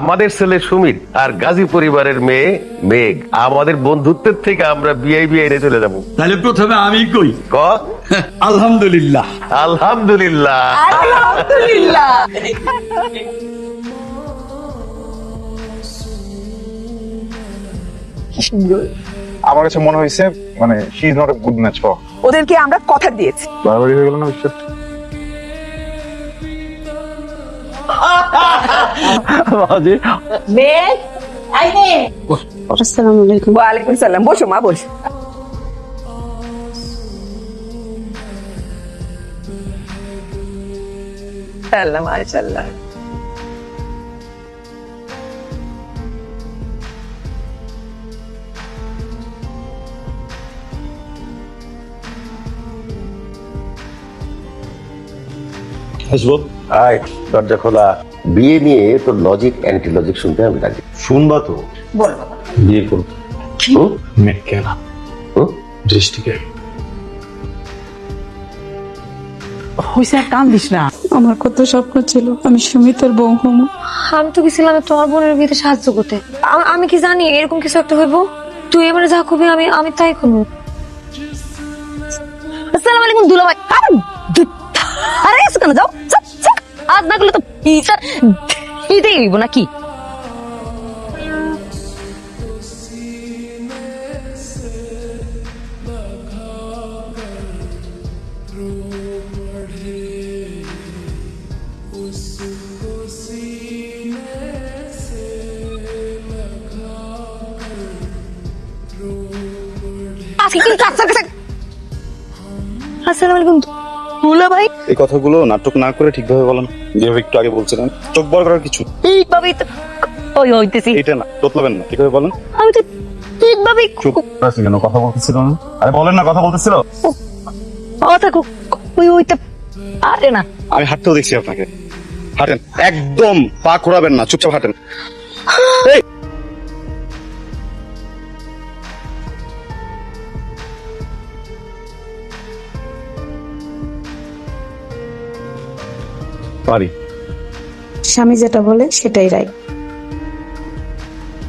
আমাদের ছেলে সুমিত আর গাজী পরিবারের মেয়ে মেঘ, আমাদের বন্ধুত্বের থেকে আমরা বিয়ে এনে চলে যাবো। তাহলে প্রথমে আমি কই ক আলহামদুলিল্লাহ। আলহামদুলিল্লাহ। আলহামদুলিল্লাহ। আমার কাছে মনে হয়েছে মানে she is not a good match for. ওদেরকে আমরা কথা দিয়েছি। বাড়াবাড়ি হয়ে গেল না বিশ্বাস? মেঘ, আসসালামু আলাইকুম। ওয়ালাইকুম সালাম। বসো মা, বসো। আল্লাহ মাশাআল্লাহ। আসবো। আয়, দরজা খোলা। বিয়ে নিয়ে তোর লজিক অ্যান্টি লজিক শুনতে আমি রাজি। শুনবা তো? বল বাবা। বিয়ে করব। হুম? মেঘকে না, হুম? দৃষ্টিকে। হইছে আর কান্দিস না। আমার কত স্বপ্ন ছিল আমি সুমিতের বউ হবো। আমি তো গেছিলাম তোমার বোনের বিয়েতে সাহায্য করতে। আমি কি জানি এরকম কিছু একটা হইব? তুই এবারে যা করবি আমি তাই করবো। আসসালামু আলাইকুম দুলাভাই। আরে এসে কেন যাও? আজ না করলে তো দিতেই হইব নাকি? আসসালামু আলাইকুম দুলাভাই। এই কথাগুলো নাটক না করে ঠিকভাবে বলেন, যেভাবে একটু আগে বলছিলেন। চোখ বড় করার কিছু ঠিকভাবেই তো ওই হইতেছি। এটা না, তোতলাবেন না, ঠিকভাবে বলেন। আমি তো ঠিকভাবেই চুপ আছে কেন? কথা বলতেছিল না? আরে বলেন না, কথা বলতেছিল। কথা ওই ওইটা আরে না। আমি হাঁটতেও দেখছি আপনাকে। হাঁটেন, একদম পা ঘোরাবেন না, চুপচাপ হাঁটেন। এই পারি। স্বামী যেটা বলে সেটাই রাইট।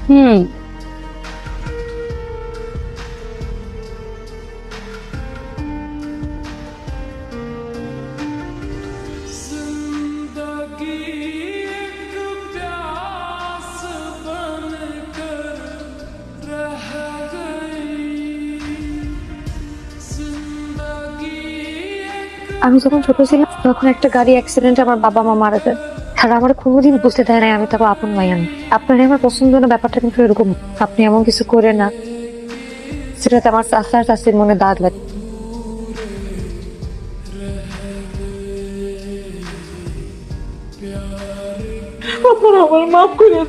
হুম, আমি যখন ছোট ছিলাম তখন একটা গাড়ি অ্যাক্সিডেন্টে আমার বাবা মা মারা যায়। আর আমার কোনোদিন বুঝতে দেয় নাই আমি তারপর আপন ভাই। আমি আপনার আমার পছন্দ না, ব্যাপারটা কিন্তু এরকম। আপনি এমন কিছু করে না সেটাতে আমার চাচার চাষির মনে দাগ লাগে। আমার মাফ করে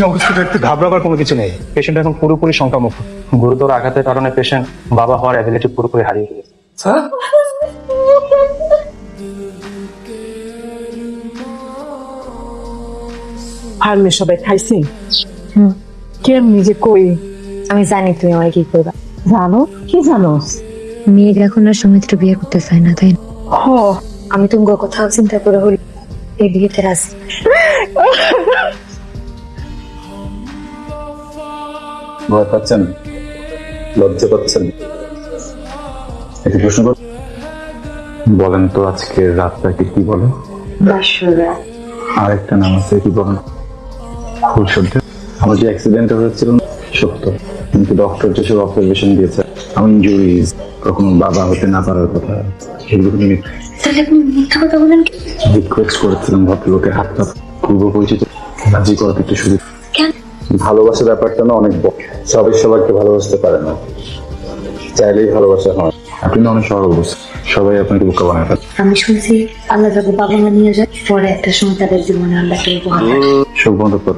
অবস্থাটা একটু ঘাবড়াবার কোনো কিছু নেই। পেশেন্ট এখন পুরোপুরি শঙ্কামুক্ত। গুরুতর আঘাতের কারণে পেশেন্ট বাবা হওয়ার অ্যাবিলিটি পুরোপুরি হারিয়ে ফেলেছে। ফার্মে সবাই খাইছে। কেমনি যে কই? আমি জানি তুমি আমার কি করবা। জানো? কি জানোস? মেয়ে এখন আর সুমিত্র বিয়ে করতে চায় না, তাই না? হ, আমি তোমার কথা চিন্তা করে হল এই বিয়েতে রাজি। ভয় পাচ্ছেন? লজ্জা পাচ্ছেন? একটু প্রশ্ন বলেন তো, আজকে রাতটাকে কি বলে? আর একটা নাম আছে, কি বলেন? ফুল সহ্য। আমার যে অ্যাক্সিডেন্ট হয়েছিল সত্য, কিন্তু ডক্টর যেসব অবজারভেশন দিয়েছে, আমার ইনজুরিজ, কখনো বাবা হতে না পারার কথা, সেগুলো কিন্তু মিথ্যা কথা বলেন। রিকোয়েস্ট করেছিলাম ভদ্রলোকের হাতটা পূর্ব পরিচিত রাজি করাতে একটু সুযোগ। কেন? ভালোবাসা ব্যাপারটা না অনেক বড়, সবাই সবাইকে ভালোবাসতে পারে না, চাইলেই ভালোবাসা হয়। আপনি না অনেক সহজ, সবাই আপনাকে বোকা বানায় ফেলে। আমি শুনছি আল্লাহ যাকে বাবা মা নিয়ে যায় পরে একটা সময় তাদের জীবনে আল্লাহকে উপহার দেয়। চোখ বন্ধ কর।